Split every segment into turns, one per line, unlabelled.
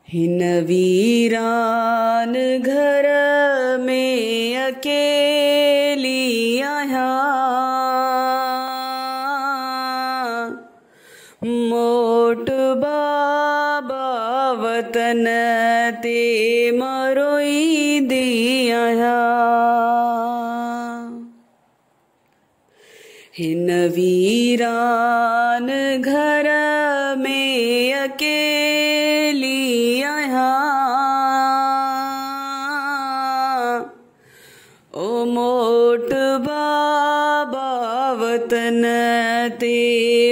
हिन वीरान घर में अकेली आहियां, मोट बाबा वतन ते मरोईंदी आहियां। हिन वीरान घर में अकेली आहियां, ओ मोट बाबा वतन ते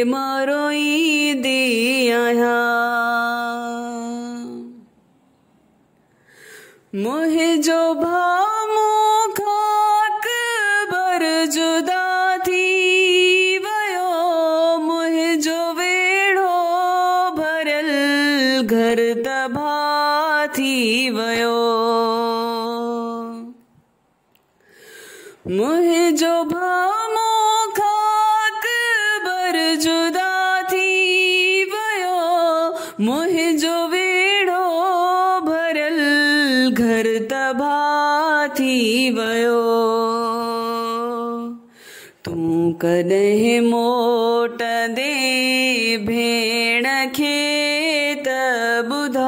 मरोईंदी आहियां। मुंहिंजो भाउ मूंखां अकबर जुदा थी वियो, मुंहिंजो वेढ़ो भरियल घर तबाह थी वियो। मुंहिंजो भाउ मूंखां अकबर जुदा थी वियो, मुंहिंजो वेढ़ो भरियल घर तबाह थी वियो। तूं कॾहिं मोटंदे भेण खे त ॿुधाए,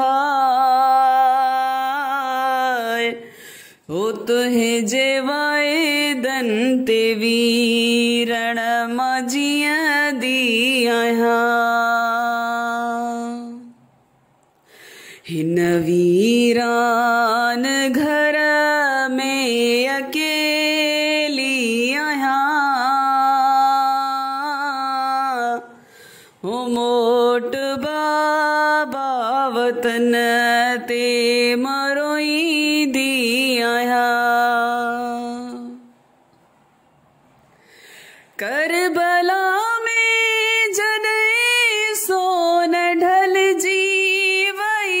ओ तुंहिंजे वाइदनि ते वीरण मां जीअंदी आहियां। हिन वीरान घर में अकेली आहियां, ओ मोट बाबा वतन ते मरोईंदी आहियां। करबला में जॾहिं सोन ढलिजी वई,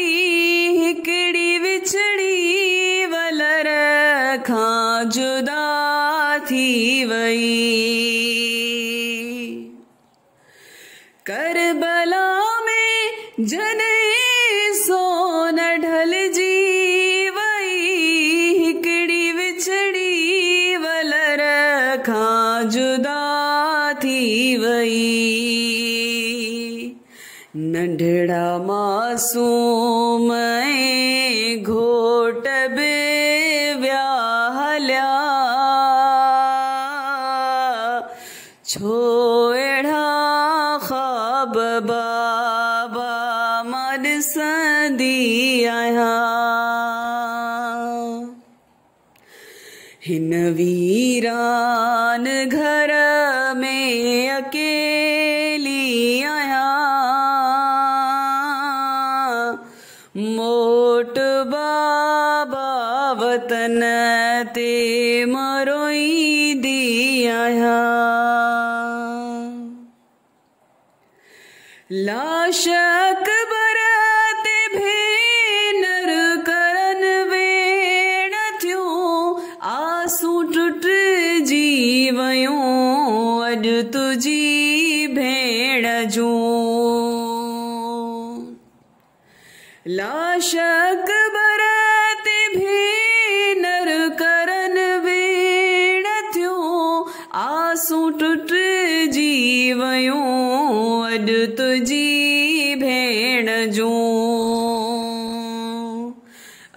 हिकिड़ी विछड़ी वलर खां जुदा थी वई। करबला में जॾहिं सोन ढलिजी वई, हिकिड़ी विछड़ी वलर खां जुदा थी वई। नंढड़ा मासूम ऐं घोट बि विया हलिया, छो अहिड़ा ख्वाब बाबा मां ॾिसंदी आहियां। हिन वीरान घर में अकेली आहियां, मोट बाबा वतन ते मरोईंदी आहियां। लाश अकबर ते भेनर करन वेण थियूं, आसूं टुटिजी वयूं अॼु तुंहिंजी भेण जूं। लाश अकबर ते भेनर करन वेण थियूं, आसूं टुटिजी वयूं अॼु तुंहिंजी भेण जूं।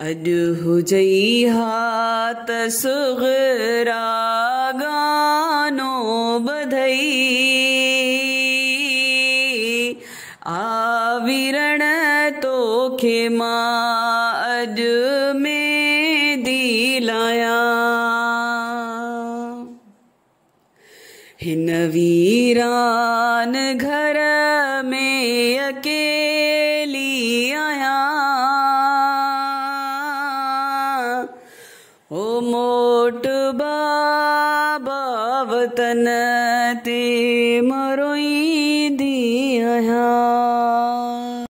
अॼु हुजई हा त सुग़रा गानो ॿधई, आविरण तोखे मां अॼु मेंदी लायां। हिन वीरान घर में अकेली आहियां, ओ मोट बाबा वतन ते मरोईंदी आहियां।